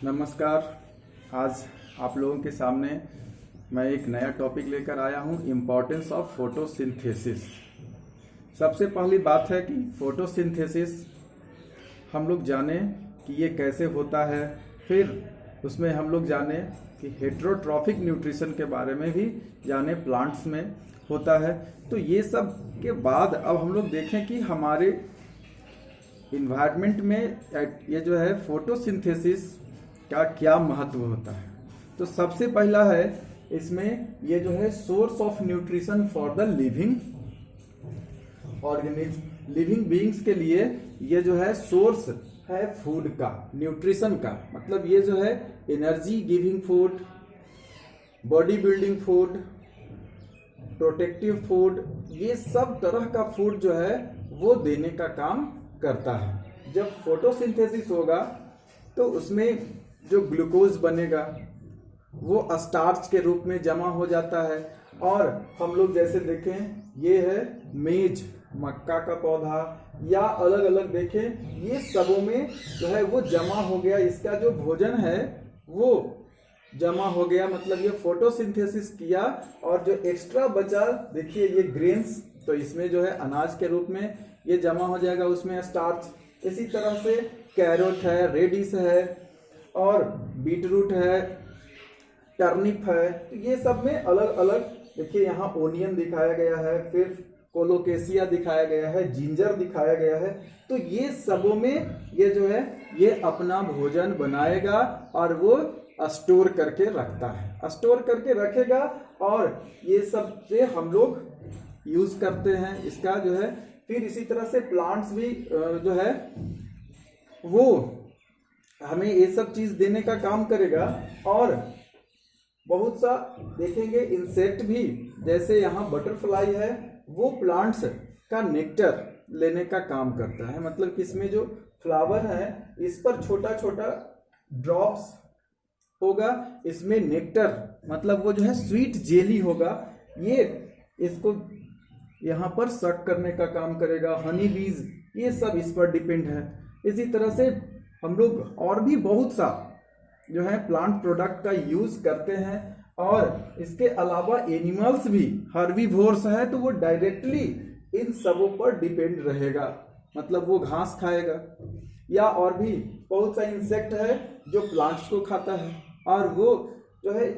नमस्कार। आज आप लोगों के सामने मैं एक नया टॉपिक लेकर आया हूँ, इम्पोर्टेंस ऑफ फोटोसिंथेसिस। सबसे पहली बात है कि फोटोसिंथेसिस हम लोग जाने कि ये कैसे होता है, फिर उसमें हम लोग जाने कि हेटेरोट्रॉफिक न्यूट्रिशन के बारे में भी जाने, प्लांट्स में होता है। तो ये सब के बाद अब हम लोग देखें कि हमारे इन्वायरमेंट में ये जो है फोटोसिंथेसिस का क्या महत्व होता है। तो सबसे पहला है इसमें ये जो है source of nutrition for the living organism. Living beings के लिए ये जो है सोर्स है फूड का, न्यूट्रिशन का। मतलब ये जो है energy giving food, body building food, protective food, ये सब तरह का फूड जो है वो देने का काम करता है। जब फोटोसिंथेसिस होगा तो उसमें जो ग्लूकोज बनेगा वो स्टार्च के रूप में जमा हो जाता है। और हम लोग जैसे देखें ये है मेज, मक्का का पौधा, या अलग अलग देखें, ये सबों में जो है वो जमा हो गया, इसका जो भोजन है वो जमा हो गया। मतलब ये फोटोसिंथेसिस किया और जो एक्स्ट्रा बचा, देखिए ये ग्रेन्स, तो इसमें जो है अनाज के रूप में ये जमा हो जाएगा, उसमें स्टार्च। इसी तरह से कैरोट है, रेडिश है, और बीटरूट है, टर्निप है। तो ये सब में अलग अलग, देखिए यहाँ ओनियन दिखाया गया है, फिर कोलोकेसिया दिखाया गया है, जिंजर दिखाया गया है। तो ये सबों में ये जो है ये अपना भोजन बनाएगा और वो स्टोर करके रखता है, स्टोर करके रखेगा, और ये सब से हम लोग यूज करते हैं इसका जो है। फिर इसी तरह से प्लांट्स भी जो है वो हमें ये सब चीज देने का काम करेगा। और बहुत सा देखेंगे इंसेक्ट भी, जैसे यहाँ बटरफ्लाई है, वो प्लांट्स का नेक्टर लेने का काम करता है। मतलब कि इसमें जो फ्लावर है इस पर छोटा छोटा ड्रॉप्स होगा, इसमें नेक्टर मतलब वो जो है स्वीट जेली होगा, ये इसको यहाँ पर सक करने का काम करेगा। हनी बीज, ये सब इस पर डिपेंड है। इसी तरह से हम लोग और भी बहुत सा जो है प्लांट प्रोडक्ट का यूज करते हैं। और इसके अलावा एनिमल्स भी हर्बीवोर्स है, तो वो डायरेक्टली इन सबों पर डिपेंड रहेगा। मतलब वो घास खाएगा, या और भी बहुत सा इंसेक्ट है जो प्लांट्स को खाता है। और वो जो है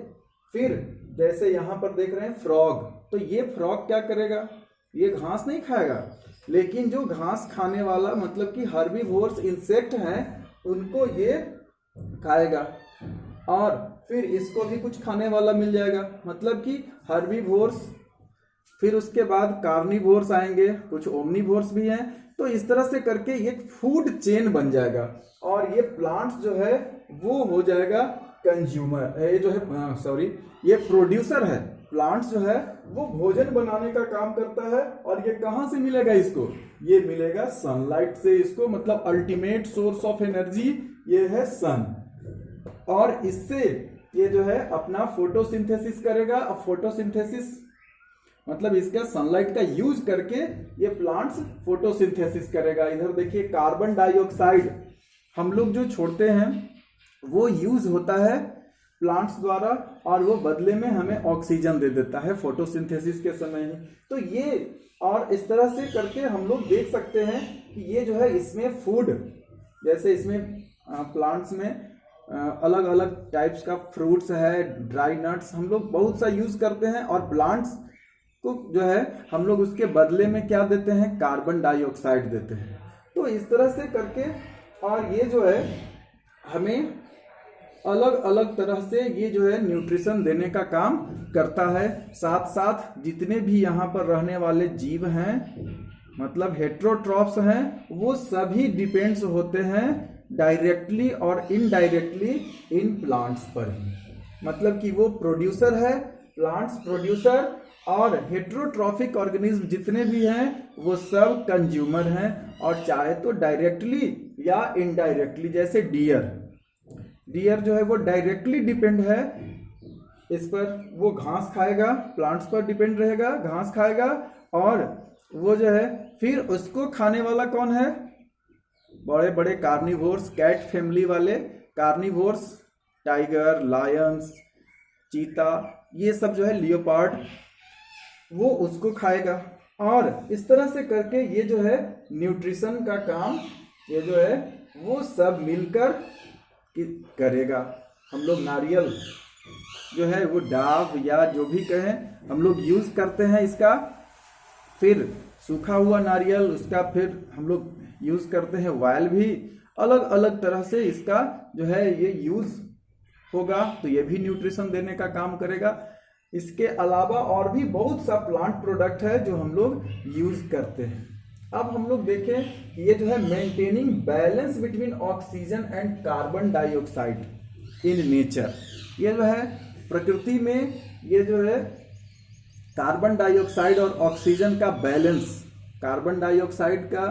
फिर जैसे यहाँ पर देख रहे हैं फ्रॉग, तो ये फ्रॉग क्या करेगा, ये घास नहीं खाएगा, लेकिन जो घास खाने वाला मतलब कि हर्बीवोर्स इंसेक्ट हैं उनको ये खाएगा, और फिर इसको भी कुछ खाने वाला मिल जाएगा। मतलब कि हर्बीवोर्स, फिर उसके बाद कार्निवोर्स आएंगे, कुछ ओमनिवोर्स भी हैं। तो इस तरह से करके एक फूड चेन बन जाएगा, और ये प्लांट्स जो है वो हो जाएगा कंज्यूमर, ये जो है ये प्रोड्यूसर है। प्लांट्स जो है वो भोजन बनाने का काम करता है। और ये कहाँ से मिलेगा इसको, ये मिलेगा सनलाइट से इसको। मतलब अल्टीमेट सोर्स ऑफ एनर्जी ये है सन, और इससे ये जो है अपना फोटोसिंथेसिस करेगा। अब फोटोसिंथेसिस मतलब इसका सनलाइट का यूज करके ये प्लांट्स फोटोसिंथेसिस करेगा। इधर देखिए कार्बन डाइऑक्साइड हम लोग जो छोड़ते हैं वो यूज होता है प्लांट्स द्वारा, और वो बदले में हमें ऑक्सीजन दे देता है फोटोसिंथेसिस के समय ही। तो ये और इस तरह से करके हम लोग देख सकते हैं कि ये जो है इसमें फूड, जैसे इसमें प्लांट्स में अलग अलग टाइप्स का फ्रूट्स है, ड्राई नट्स हम लोग बहुत सा यूज करते हैं। और प्लांट्स को जो है हम लोग उसके बदले में क्या देते हैं, कार्बन डाइऑक्साइड देते हैं। तो इस तरह से करके, और ये जो है हमें अलग अलग तरह से ये जो है न्यूट्रिशन देने का काम करता है। साथ साथ जितने भी यहाँ पर रहने वाले जीव हैं, मतलब हेटेरोट्रॉफ्स हैं, वो सभी डिपेंड्स होते हैं डायरेक्टली और इनडायरेक्टली इन प्लांट्स पर ही। मतलब कि वो प्रोड्यूसर है, प्लांट्स प्रोड्यूसर, और हेटेरोट्रॉफिक ऑर्गेनिज्म जितने भी हैं वो सब कंज्यूमर हैं। और चाहे तो डायरेक्टली या इनडायरेक्टली, जैसे डियर जो है वो डायरेक्टली डिपेंड है इस पर, वो घास खाएगा, प्लांट्स पर डिपेंड रहेगा, घास खाएगा। और वो जो है फिर उसको खाने वाला कौन है, बड़े बड़े कार्निवोर्स, कैट फैमिली वाले कार्निवोर्स, टाइगर, लायंस, चीता, ये सब जो है लियोपार्ड, वो उसको खाएगा। और इस तरह से करके ये जो है न्यूट्रिशन का काम ये जो है वो सब मिलकर करेगा। हम लोग नारियल जो है वो डाव या जो भी कहें हम लोग यूज करते हैं इसका, फिर सूखा हुआ नारियल उसका फिर हम लोग यूज करते हैं ऑयल भी, अलग अलग तरह से इसका जो है ये यूज होगा, तो ये भी न्यूट्रिशन देने का काम करेगा। इसके अलावा और भी बहुत सा प्लांट प्रोडक्ट है जो हम लोग यूज करते हैं। अब हम लोग देखें ये जो है maintaining balance between oxygen and carbon dioxide in nature, ये जो है प्रकृति में ये जो है कार्बन डाइऑक्साइड और ऑक्सीजन का बैलेंस, कार्बन डाइऑक्साइड का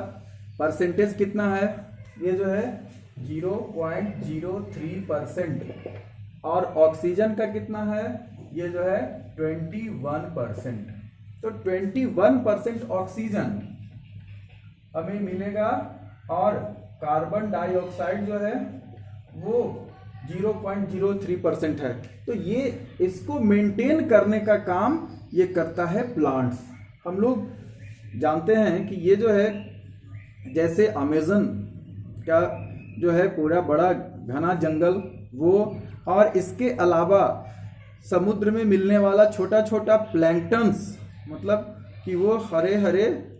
परसेंटेज कितना है, ये जो है 0.03% और ऑक्सीजन का कितना है, ये जो है 21%। तो 21% ऑक्सीजन हमें मिलेगा और कार्बन डाइऑक्साइड जो है वो 0.03% है। तो ये इसको मेंटेन करने का काम ये करता है प्लांट्स। हम लोग जानते हैं कि ये जो है जैसे अमेज़न का जो है पूरा बड़ा घना जंगल वो, और इसके अलावा समुद्र में मिलने वाला छोटा छोटा प्लैंक्टन्स, मतलब कि वो हरे हरे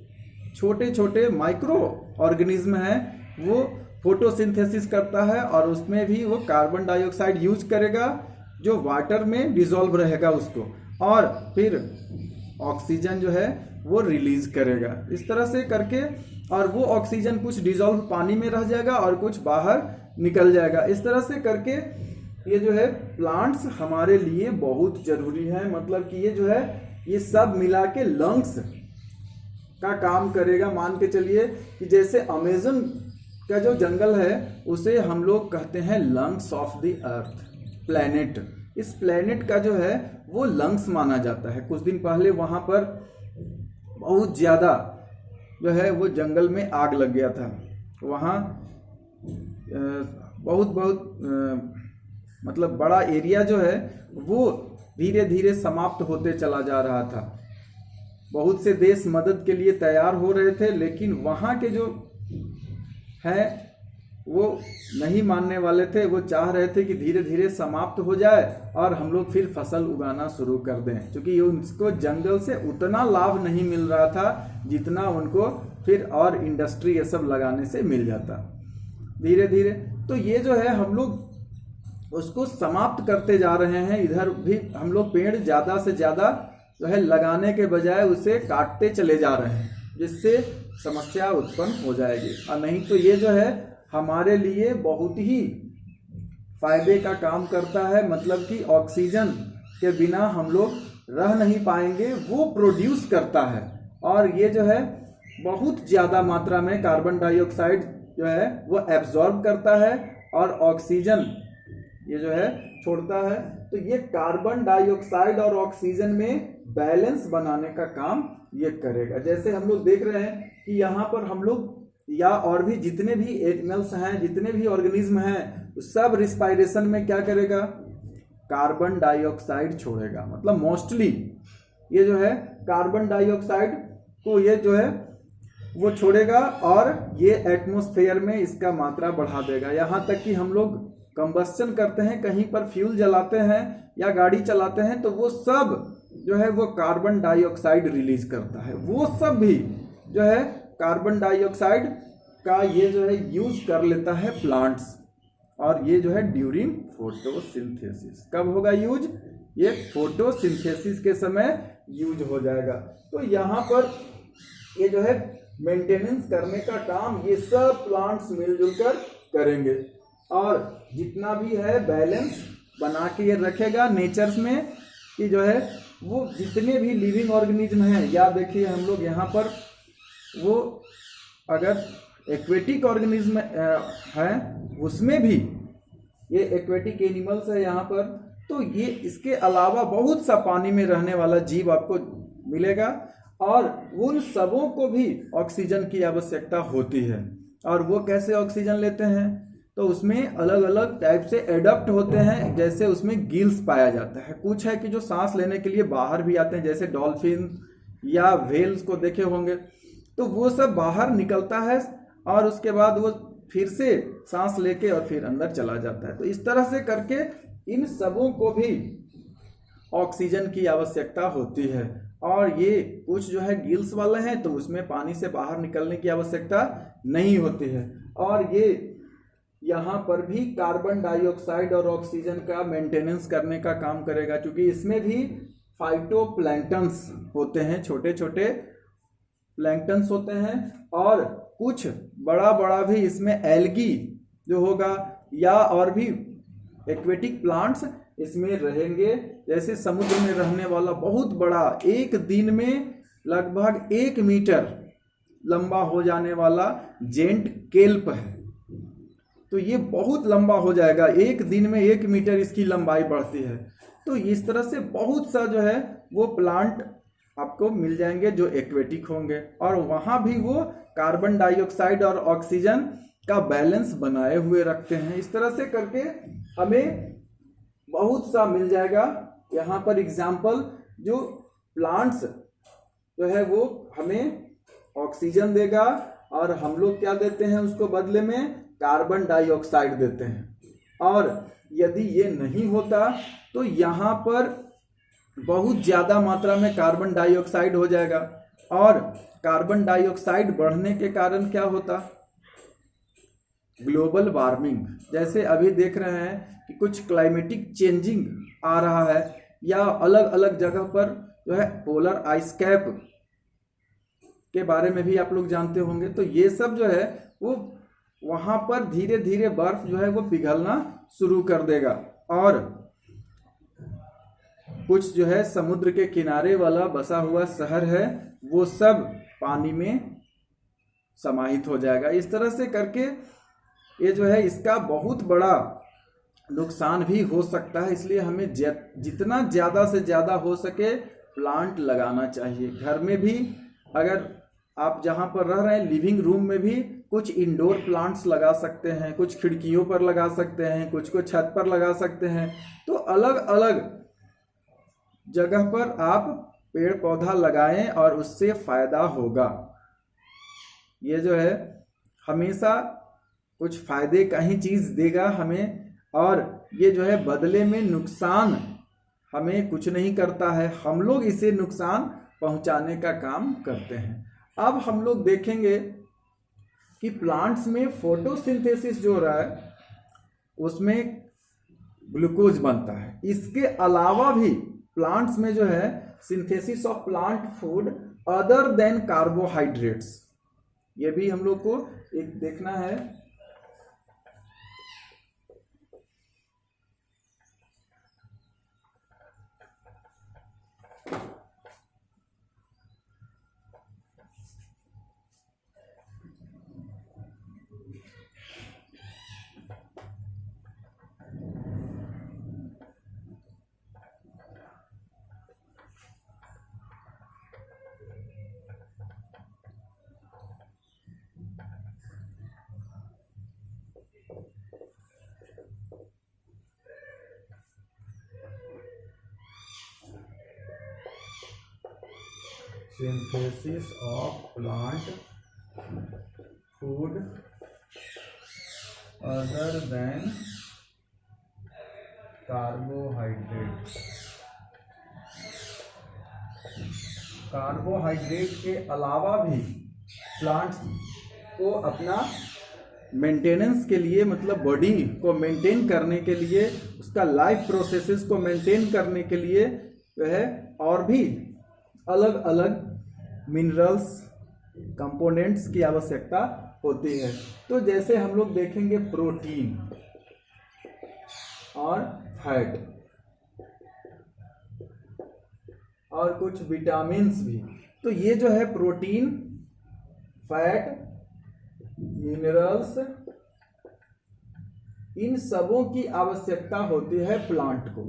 छोटे छोटे माइक्रो ऑर्गेनिज्म हैं, वो फोटोसिंथेसिस करता है और उसमें भी वो कार्बन डाइऑक्साइड यूज करेगा जो वाटर में डिसॉल्व रहेगा उसको, और फिर ऑक्सीजन जो है वो रिलीज करेगा। इस तरह से करके, और वो ऑक्सीजन कुछ डिसॉल्व पानी में रह जाएगा और कुछ बाहर निकल जाएगा। इस तरह से करके ये जो है प्लांट्स हमारे लिए बहुत जरूरी है, मतलब कि ये जो है ये सब मिला के लंग्स का काम करेगा। मान के चलिए कि जैसे अमेज़न का जो जंगल है उसे हम लोग कहते हैं lungs of the earth, planet. इस प्लैनेट का जो है वो लंग्स माना जाता है। कुछ दिन पहले वहाँ पर बहुत ज़्यादा जो है वो जंगल में आग लग गया था। वहाँ बहुत मतलब बड़ा एरिया जो है वो धीरे धीरे समाप्त होते चला जा रहा था। बहुत से देश मदद के लिए तैयार हो रहे थे, लेकिन वहाँ के जो है वो नहीं मानने वाले थे। वो चाह रहे थे कि धीरे धीरे समाप्त हो जाए और हम लोग फिर फसल उगाना शुरू कर दें, क्योंकि उनको जंगल से उतना लाभ नहीं मिल रहा था जितना उनको फिर और इंडस्ट्री ये सब लगाने से मिल जाता धीरे धीरे। तो ये जो है हम लोग उसको समाप्त करते जा रहे हैं। इधर भी हम लोग पेड़ ज़्यादा से ज़्यादा जो है लगाने के बजाय उसे काटते चले जा रहे हैं, जिससे समस्या उत्पन्न हो जाएगी। और नहीं तो ये जो है हमारे लिए बहुत ही फायदे का काम करता है, मतलब कि ऑक्सीजन के बिना हम लोग रह नहीं पाएंगे, वो प्रोड्यूस करता है। और ये जो है बहुत ज़्यादा मात्रा में कार्बन डाइऑक्साइड जो है वो एब्जॉर्ब करता है और ऑक्सीजन ये जो है छोड़ता है। तो ये कार्बन डाइऑक्साइड और ऑक्सीजन में बैलेंस बनाने का काम ये करेगा। जैसे हम लोग देख रहे हैं कि यहाँ पर हम लोग या और भी जितने भी एनिमल्स हैं, जितने भी ऑर्गेनिज्म हैं, सब रिस्पायरेशन में क्या करेगा, कार्बन डाइऑक्साइड छोड़ेगा। मतलब मोस्टली ये जो है कार्बन डाइऑक्साइड को ये जो है वो छोड़ेगा और ये एटमॉस्फेयर में इसका मात्रा बढ़ा देगा। यहाँ तक कि हम लोग कंबस्शन करते हैं, कहीं पर फ्यूल जलाते हैं या गाड़ी चलाते हैं, तो वो सब जो है वो कार्बन डाइऑक्साइड रिलीज करता है। वो सब भी जो है कार्बन डाइऑक्साइड का ये जो है यूज कर लेता है प्लांट्स। और ये जो है ड्यूरिंग फोटोसिंथेसिस, कब होगा यूज, ये फोटोसिंथेसिस के समय यूज हो जाएगा। तो यहाँ पर ये जो है मेंटेनेंस करने का काम ये सब प्लांट्स मिलजुल कर करेंगे और जितना भी है बैलेंस बना के ये रखेगा नेचर्स में, कि जो है वो जितने भी लिविंग ऑर्गेनिज्म हैं, या देखिए हम लोग यहाँ पर वो अगर एक्वेटिक ऑर्गेनिज्म है उसमें भी ये एक्वेटिक एनिमल्स है यहाँ पर, तो ये इसके अलावा बहुत सा पानी में रहने वाला जीव आपको मिलेगा और उन सबों को भी ऑक्सीजन की आवश्यकता होती है। और वो कैसे ऑक्सीजन लेते हैं, तो उसमें अलग अलग टाइप से एडप्ट होते हैं। जैसे उसमें गिल्स पाया जाता है, कुछ है कि जो सांस लेने के लिए बाहर भी आते हैं, जैसे डॉल्फिन या व्हेल्स को देखे होंगे, तो वो सब बाहर निकलता है और उसके बाद वो फिर से सांस लेके और फिर अंदर चला जाता है। तो इस तरह से करके इन सबों को भी ऑक्सीजन की आवश्यकता होती है। और ये कुछ जो है गिल्स वाले हैं तो उसमें पानी से बाहर निकलने की आवश्यकता नहीं होती है। और ये यहाँ पर भी कार्बन डाइऑक्साइड और ऑक्सीजन का मेंटेनेंस करने का काम करेगा, क्योंकि इसमें भी फाइटोप्लैंक्टन्स होते हैं, छोटे छोटे प्लैंक्टन्स होते हैं, और कुछ बड़ा बड़ा भी इसमें एल्गी जो होगा या और भी एक्वेटिक प्लांट्स इसमें रहेंगे। जैसे समुद्र में रहने वाला बहुत बड़ा, एक दिन में लगभग 1 मीटर लंबा हो जाने वाला जेंट केल्प है, तो ये बहुत लंबा हो जाएगा, एक दिन में 1 मीटर इसकी लंबाई बढ़ती है। तो इस तरह से बहुत सा जो है वो प्लांट आपको मिल जाएंगे जो एक्वेटिक होंगे, और वहाँ भी वो कार्बन डाइऑक्साइड और ऑक्सीजन का बैलेंस बनाए हुए रखते हैं। इस तरह से करके हमें बहुत सा मिल जाएगा। यहाँ पर एग्जाम्पल, जो प्लांट्स जो है वो हमें ऑक्सीजन देगा और हम लोग क्या देते हैं उसको बदले में, कार्बन डाइऑक्साइड देते हैं। और यदि ये नहीं होता तो यहाँ पर बहुत ज़्यादा मात्रा में कार्बन डाइऑक्साइड हो जाएगा, और कार्बन डाइऑक्साइड बढ़ने के कारण क्या होता, ग्लोबल वार्मिंग। जैसे अभी देख रहे हैं कि कुछ क्लाइमेटिक चेंजिंग आ रहा है, या अलग अलग जगह पर जो है पोलर आइस कैप के बारे में भी आप लोग जानते होंगे। तो ये सब जो है वो वहाँ पर धीरे धीरे बर्फ जो है वो पिघलना शुरू कर देगा, और कुछ जो है समुद्र के किनारे वाला बसा हुआ शहर है वो सब पानी में समाहित हो जाएगा। इस तरह से करके ये जो है इसका बहुत बड़ा नुकसान भी हो सकता है। इसलिए हमें जितना ज़्यादा से ज़्यादा हो सके प्लांट लगाना चाहिए। घर में भी अगर आप जहाँ पर रह रहे हैं लिविंग रूम में भी कुछ इंडोर प्लांट्स लगा सकते हैं, कुछ खिड़कियों पर लगा सकते हैं, कुछ को छत पर लगा सकते हैं। तो अलग अलग जगह पर आप पेड़ पौधा लगाएं और उससे फायदा होगा। ये जो है हमेशा कुछ फायदे का ही चीज़ देगा हमें, और ये जो है बदले में नुकसान हमें कुछ नहीं करता है, हम लोग इसे नुकसान पहुंचाने का काम करते हैं। अब हम लोग देखेंगे कि प्लांट्स में फोटोसिंथेसिस जो हो रहा है उसमें ग्लूकोज बनता है। इसके अलावा भी प्लांट्स में जो है synthesis of plant food other than carbohydrates, ये भी हम लोग को एक देखना है। Synthesis of plant food other than carbohydrates। Carbohydrate के अलावा भी प्लांट्स को अपना मेंटेनेंस के लिए, मतलब बॉडी को मेंटेन करने के लिए, उसका लाइफ प्रोसेसेस को मेंटेन करने के लिए वह और भी अलग अलग मिनरल्स कंपोनेंट्स की आवश्यकता होती है। तो जैसे हम लोग देखेंगे प्रोटीन और फैट और कुछ विटामिन्स भी। तो ये जो है प्रोटीन, फैट, मिनरल्स, इन सबों की आवश्यकता होती है प्लांट को।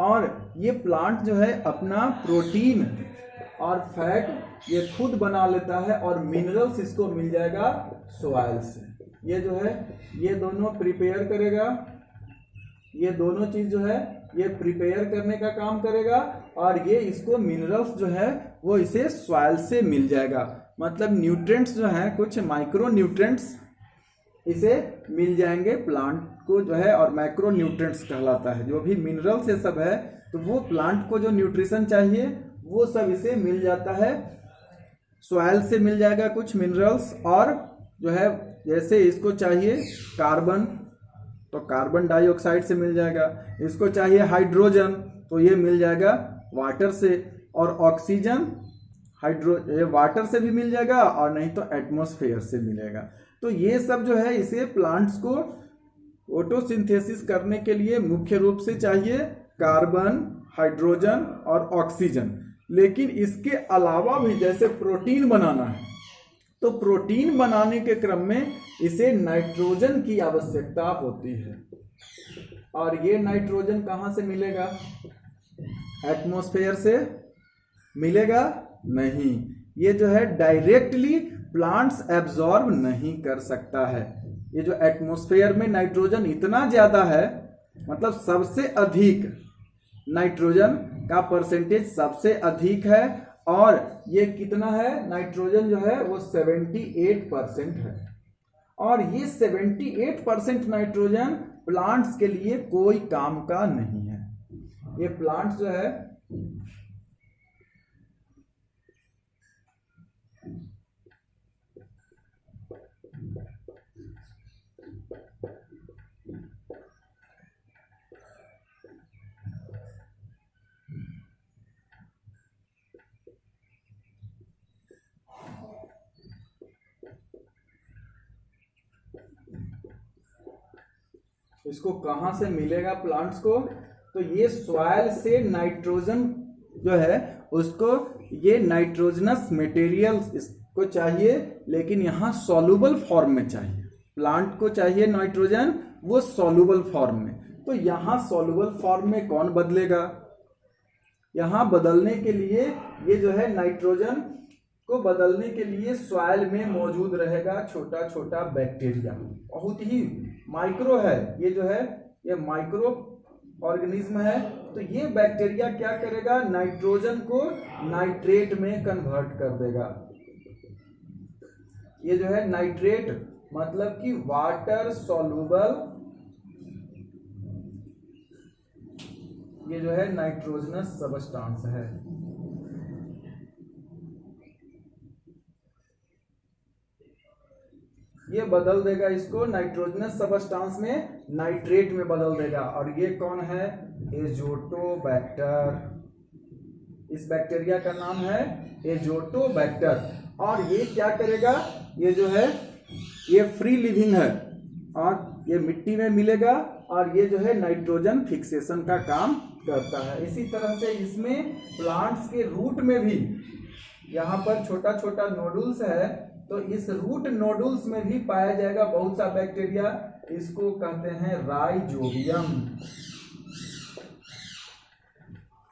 और ये प्लांट जो है अपना प्रोटीन और फैट ये खुद बना लेता है, और मिनरल्स इसको मिल जाएगा सॉइल से। ये जो है ये दोनों प्रिपेयर करेगा, ये दोनों चीज जो है ये प्रिपेयर करने का काम करेगा, और ये इसको मिनरल्स जो है वो इसे सॉइल से मिल जाएगा। मतलब न्यूट्रिएंट्स जो है, कुछ माइक्रो न्यूट्रिएंट्स इसे मिल जाएंगे प्लांट को जो है, और मैक्रो न्यूट्रिएंट्स कहलाता है। जो भी मिनरल्स ये सब है, तो वो प्लांट को जो न्यूट्रिशन चाहिए वो सब इसे मिल जाता है, सॉइल से मिल जाएगा कुछ मिनरल्स, और जो है जैसे इसको चाहिए कार्बन तो कार्बन डाइऑक्साइड से मिल जाएगा, इसको चाहिए हाइड्रोजन तो ये मिल जाएगा वाटर से, और ऑक्सीजन ये वाटर से भी मिल जाएगा, और नहीं तो एटमॉस्फेयर से मिलेगा। तो ये सब जो है इसे प्लांट्स को फोटोसिंथेसिस करने के लिए मुख्य रूप से चाहिए कार्बन, हाइड्रोजन और ऑक्सीजन। लेकिन इसके अलावा भी जैसे प्रोटीन बनाना है, तो प्रोटीन बनाने के क्रम में इसे नाइट्रोजन की आवश्यकता होती है, और ये नाइट्रोजन कहाँ से मिलेगा? एटमॉस्फेयर से मिलेगा नहीं, ये जो है डायरेक्टली प्लांट्स एब्जॉर्ब नहीं कर सकता है। ये जो एटमॉस्फेयर में नाइट्रोजन इतना ज्यादा है, मतलब सबसे अधिक नाइट्रोजन का परसेंटेज सबसे अधिक है, और ये कितना है? नाइट्रोजन जो है वो 78% है, और ये 78% नाइट्रोजन प्लांट्स के लिए कोई काम का नहीं है। ये प्लांट्स जो है इसको कहाँ से मिलेगा प्लांट्स को? तो ये सॉइल से नाइट्रोजन जो है उसको, ये नाइट्रोजनस मटेरियल्स इसको चाहिए, लेकिन यहाँ सॉल्युबल फॉर्म में चाहिए। प्लांट को चाहिए नाइट्रोजन वो सॉल्युबल फॉर्म में, तो यहाँ सॉल्युबल फॉर्म में कौन बदलेगा? यहाँ बदलने के लिए ये जो है नाइट्रोजन को बदलने के लिए सॉइल में मौजूद रहेगा छोटा छोटा बैक्टीरिया, बहुत ही माइक्रो है ये जो है, ये माइक्रो ऑर्गेनिज्म है। तो ये बैक्टीरिया क्या करेगा? नाइट्रोजन को नाइट्रेट में कन्वर्ट कर देगा। ये जो है नाइट्रेट मतलब कि वाटर सॉल्युबल, ये जो है नाइट्रोजनस सबस्टांस है। ये बदल देगा इसको नाइट्रोजनस सबस्टांस में नाइट्रेट में बदल देगा, और ये कौन है? एजोटोबैक्टर। इस बैक्टीरिया का नाम है एजोटोबैक्टर। और ये क्या करेगा? ये जो है ये फ्री लिविंग है, और ये मिट्टी में मिलेगा, और ये जो है नाइट्रोजन फिक्सेशन का काम करता है। इसी तरह से इसमें प्लांट्स के रूट में भी यहाँ पर छोटा छोटा नोडुल्स है, तो इस रूट नोडुल्स में भी पाया जाएगा बहुत सा बैक्टीरिया, इसको कहते हैं राइजोबियम।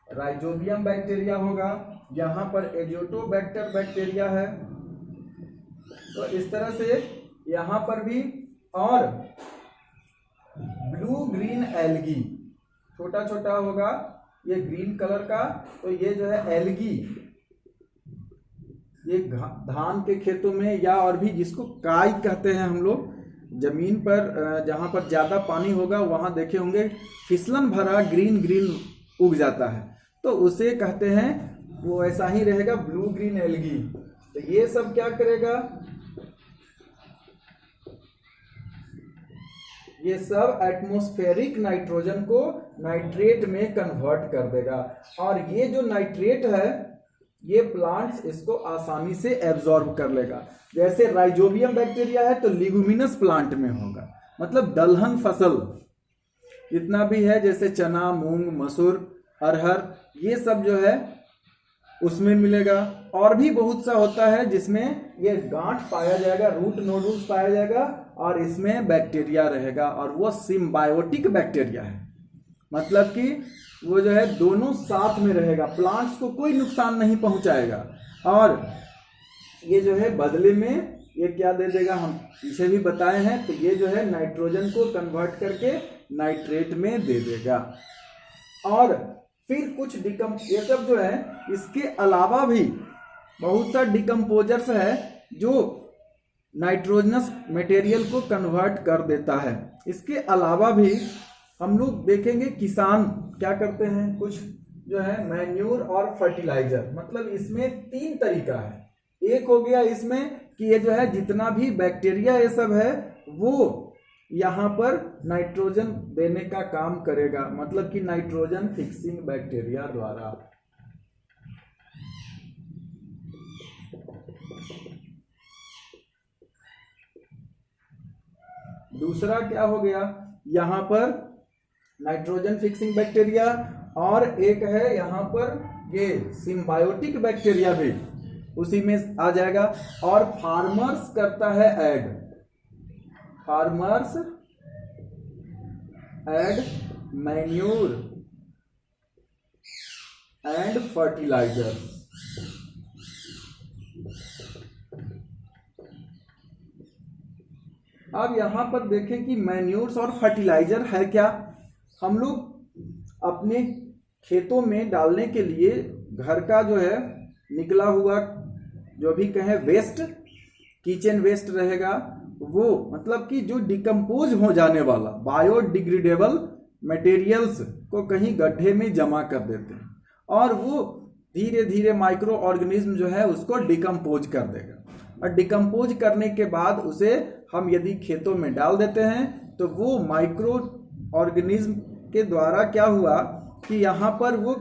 राइजोबियम बैक्टीरिया होगा। यहाँ पर एजोटोबैक्टर बैक्टीरिया है। तो इस तरह से यहाँ पर भी, और ब्लू ग्रीन एल्गी छोटा छोटा होगा, ये ग्रीन कलर का, तो ये जो है एल्गी, ये धान के खेतों में, या और भी जिसको काई कहते हैं हम लोग, जमीन पर जहां पर ज्यादा पानी होगा वहां देखे होंगे फिसलन भरा ग्रीन ग्रीन उग जाता है, तो उसे कहते हैं, वो ऐसा ही रहेगा ब्लू ग्रीन एल्गी। तो ये सब क्या करेगा? ये सब एटमॉस्फेरिक नाइट्रोजन को नाइट्रेट में कन्वर्ट कर देगा, और ये जो नाइट्रेट है ये प्लांट्स इसको आसानी से एब्जॉर्ब कर लेगा। जैसे राइजोबियम बैक्टीरिया है तो लिगुमिनस प्लांट में होगा, मतलब दलहन फसल जितना भी है, जैसे चना, मूंग, मसूर, अरहर, ये सब जो है उसमें मिलेगा। और भी बहुत सा होता है जिसमें ये गांठ पाया जाएगा, रूट नोडुल्स पाया जाएगा, और इसमें बैक्टीरिया रहेगा, और वो सिम्बायोटिक बैक्टीरिया है, मतलब कि वो जो है दोनों साथ में रहेगा, प्लांट्स को कोई नुकसान नहीं पहुंचाएगा, और ये जो है बदले में ये क्या दे देगा, हम पीछे भी बताए हैं, तो ये जो है नाइट्रोजन को कन्वर्ट करके नाइट्रेट में दे देगा। और फिर कुछ ये सब जो है, इसके अलावा भी बहुत सा डिकम्पोजर्स है जो नाइट्रोजनस मटेरियल को कन्वर्ट कर देता है। इसके अलावा भी हम लोग देखेंगे किसान क्या करते हैं, कुछ जो है मैन्यूर और फर्टिलाइजर, मतलब इसमें 3 तरीका है। एक हो गया इसमें कि ये जो है जितना भी बैक्टीरिया ये सब है वो यहाँ पर नाइट्रोजन देने का काम करेगा, मतलब कि नाइट्रोजन फिक्सिंग बैक्टीरिया द्वारा। दूसरा क्या हो गया, यहाँ पर नाइट्रोजन फिक्सिंग बैक्टीरिया, और एक है यहाँ पर ये सिम्बायोटिक बैक्टीरिया भी उसी में आ जाएगा। और फार्मर्स करता है add, farmers add manure and fertiliser. अब यहां पर देखें कि मैन्यूर्स और फर्टिलाइजर है क्या। हम लोग अपने खेतों में डालने के लिए घर का जो है निकला हुआ जो भी कहें वेस्ट, किचन वेस्ट रहेगा वो, मतलब कि जो डिकम्पोज हो जाने वाला बायोडिग्रेडेबल मटेरियल्स को कहीं गड्ढे में जमा कर देते हैं और वो धीरे धीरे माइक्रो ऑर्गेनिज्म जो है उसको डिकम्पोज कर देगा। और डिकम्पोज करने के बाद उसे हम यदि खेतों में डाल देते हैं तो वो माइक्रो ऑर्गेनिज्म के द्वारा क्या हुआ कि यहाँ पर वो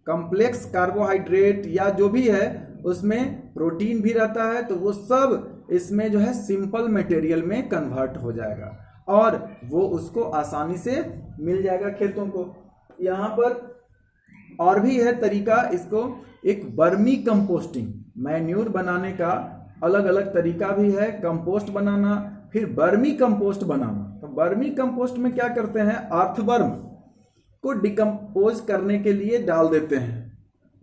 कॉम्प्लेक्स कार्बोहाइड्रेट या जो भी है उसमें प्रोटीन भी रहता है, तो वो सब इसमें जो है सिंपल मटेरियल में कन्वर्ट हो जाएगा और वो उसको आसानी से मिल जाएगा खेतों को। यहाँ पर और भी है तरीका, इसको एक वर्मी कंपोस्टिंग, मैन्यूर बनाने का अलग अलग तरीका भी है, कंपोस्ट बनाना, फिर वर्मी कंपोस्ट बनाना। तो वर्मी कंपोस्ट में क्या करते हैं, अर्थवर्म को डिकम्पोज करने के लिए डाल देते हैं।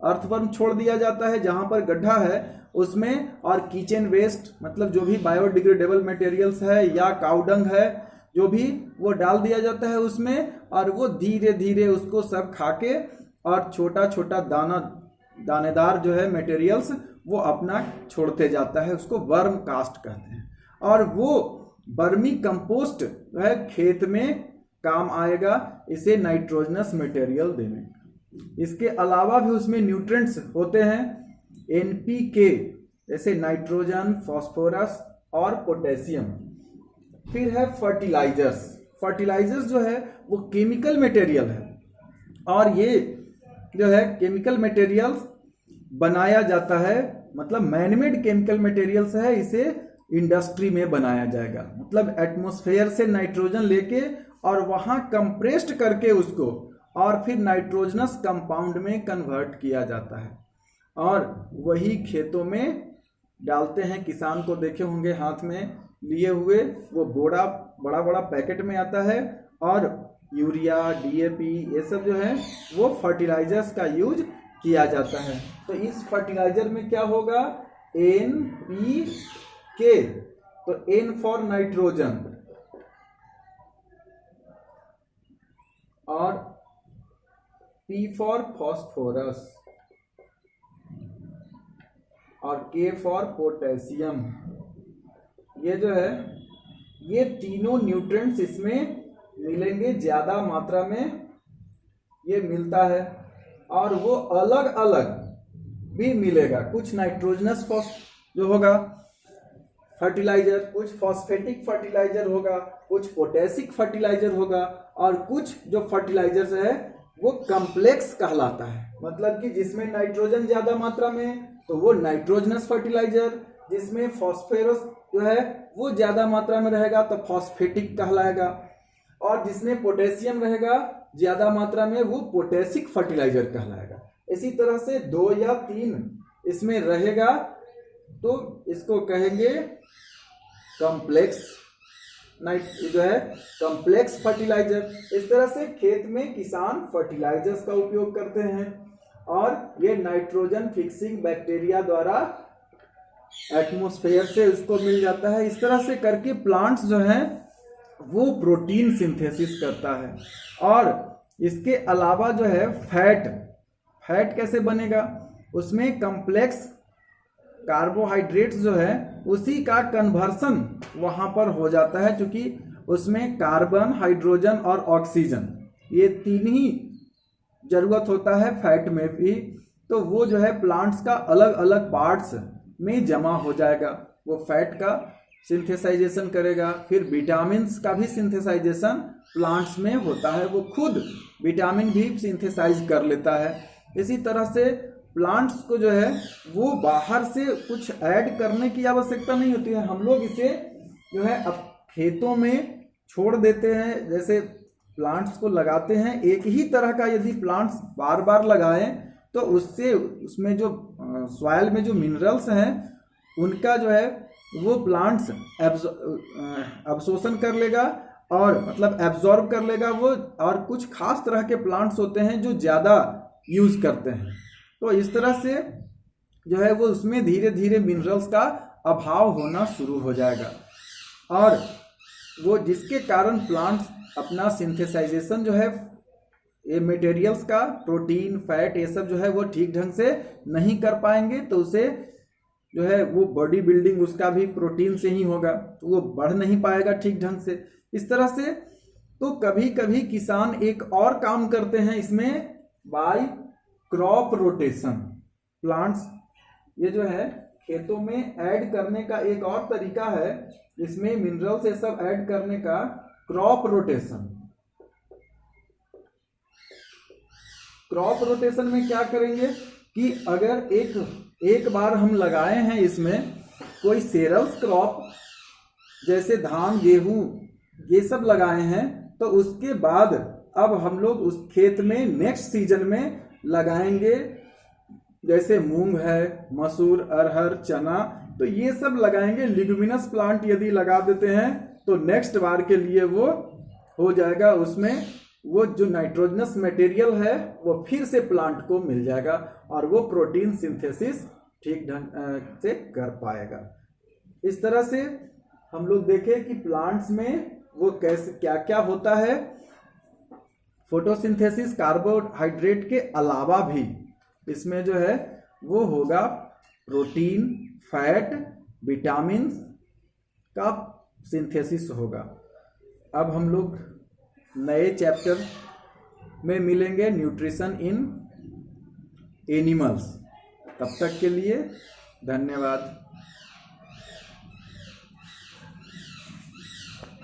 अर्थवर्म छोड़ दिया जाता है जहां पर गड्ढा है उसमें, और किचन वेस्ट मतलब जो भी बायोडिग्रेडेबल मटेरियल्स है या काउडंग है जो भी वो डाल दिया जाता है उसमें, और वो धीरे धीरे उसको सब खाके और छोटा छोटा दानेदार जो है मटेरियल्स वो अपना छोड़ते जाता है, उसको वर्म कास्ट कहते हैं। और वो वर्मी कंपोस्ट जो है खेत में काम आएगा इसे नाइट्रोजनस मटेरियल देने का। इसके अलावा भी उसमें न्यूट्रिएंट्स होते हैं एनपीके, जैसे नाइट्रोजन, फास्फोरस और पोटेशियम। फिर है फर्टिलाइजर्स। फर्टिलाइजर्स जो है वो केमिकल मटेरियल है और ये जो है केमिकल मटेरियल्स बनाया जाता है, मतलब मैनमेड केमिकल मटेरियल्स है, इसे इंडस्ट्री में बनाया जाएगा, मतलब एटमॉस्फेयर से नाइट्रोजन लेके और वहां कंप्रेस्ड करके उसको और फिर नाइट्रोजनस कंपाउंड में कन्वर्ट किया जाता है और वही खेतों में डालते हैं। किसान को देखे होंगे हाथ में लिए हुए, वो बोरा बड़ा बड़ा पैकेट में आता है और यूरिया, डीएपी ये सब जो है वो फर्टिलाइजर्स का यूज किया जाता है। तो इस फर्टिलाइजर में क्या होगा, NPK, तो N फॉर नाइट्रोजन और P फॉर फॉस्फोरस और K फॉर पोटेशियम। ये जो है ये तीनों न्यूट्रिएंट्स इसमें मिलेंगे, ज्यादा मात्रा में ये मिलता है और वो अलग अलग भी मिलेगा। कुछ नाइट्रोजनस जो होगा फर्टिलाइजर, कुछ फॉस्फेटिक फर्टिलाइजर होगा, कुछ पोटेशिक फर्टिलाइजर होगा और कुछ जो फर्टिलाइजर्स है वो कॉम्प्लेक्स कहलाता है, मतलब कि जिसमें नाइट्रोजन ज्यादा मात्रा में तो वो नाइट्रोजनस फर्टिलाइजर, जिसमें फॉस्फोरस जो है वो ज्यादा मात्रा में रहेगा तो फॉस्फेटिक कहलाएगा, और जिसमें पोटेशियम रहेगा ज्यादा मात्रा में वो पोटेशिक फर्टिलाइजर कहलाएगा। इसी तरह से 2 या 3 इसमें रहेगा तो इसको कहेंगे कॉम्प्लेक्स जो है कॉम्प्लेक्स फर्टिलाइजर। इस तरह से खेत में किसान फर्टिलाइजर्स का उपयोग करते हैं और ये नाइट्रोजन फिक्सिंग बैक्टीरिया द्वारा एटमॉस्फेयर से उसको मिल जाता है। इस तरह से करके प्लांट्स जो है वो प्रोटीन सिंथेसिस करता है। और इसके अलावा जो है फैट कैसे बनेगा, उसमें कम्प्लेक्स कार्बोहाइड्रेट्स जो है उसी का कन्वर्सन वहाँ पर हो जाता है, क्योंकि उसमें कार्बन, हाइड्रोजन और ऑक्सीजन ये तीन ही जरूरत होता है फैट में भी। तो वो जो है प्लांट्स का अलग अलग पार्ट्स में जमा हो जाएगा, वो फैट का सिंथेसाइजेशन करेगा। फिर विटामिन्स का भी सिंथेसाइजेशन प्लांट्स में होता है, वो खुद विटामिन भी सिंथेसाइज कर लेता है। इसी तरह से प्लांट्स को जो है वो बाहर से कुछ ऐड करने की आवश्यकता नहीं होती है, हम लोग इसे जो है अब खेतों में छोड़ देते हैं। जैसे प्लांट्स को लगाते हैं, एक ही तरह का यदि प्लांट्स बार बार लगाएं तो उससे उसमें जो सॉइल में जो मिनरल्स हैं उनका जो है वो प्लांट्स अब्सॉर्प्शन कर लेगा, और मतलब एब्जॉर्ब कर लेगा वो। और कुछ खास तरह के प्लांट्स होते हैं जो ज़्यादा यूज़ करते हैं, तो इस तरह से जो है वो उसमें धीरे धीरे मिनरल्स का अभाव होना शुरू हो जाएगा, और वो जिसके कारण प्लांट्स अपना सिंथेसाइजेशन जो है ये मटेरियल्स का, प्रोटीन, फैट, ये सब जो है वो ठीक ढंग से नहीं कर पाएंगे। तो उसे जो है वो बॉडी बिल्डिंग उसका भी प्रोटीन से ही होगा, तो वो बढ़ नहीं पाएगा ठीक ढंग से। इस तरह से तो कभी कभी किसान एक और काम करते हैं इसमें, बाय क्रॉप रोटेशन। प्लांट्स ये जो है खेतों में ऐड करने का एक और तरीका है, इसमें मिनरल्स ये सब ऐड करने का, क्रॉप रोटेशन। क्रॉप रोटेशन में क्या करेंगे कि अगर एक बार हम लगाए हैं इसमें कोई सेरल्स क्रॉप, जैसे धान, गेहूं, ये सब लगाए हैं, तो उसके बाद अब हम लोग उस खेत में नेक्स्ट सीजन में लगाएंगे, जैसे मूंग है, मसूर, अरहर, चना, तो ये सब लगाएंगे। लिग्यूमिनस प्लांट यदि लगा देते हैं तो नेक्स्ट बार के लिए वो हो जाएगा, उसमें वो जो नाइट्रोजनस मटेरियल है वो फिर से प्लांट को मिल जाएगा, और वो प्रोटीन सिंथेसिस ठीक ढंग से कर पाएगा। इस तरह से हम लोग देखें कि प्लांट्स में वो कैसे क्या क्या होता है। फोटोसिंथेसिस कार्बोहाइड्रेट के अलावा भी इसमें जो है वो होगा प्रोटीन, फैट, विटामिन का सिंथेसिस होगा। अब हम लोग नए चैप्टर में मिलेंगे, न्यूट्रिशन इन एनिमल्स। तब तक के लिए धन्यवाद।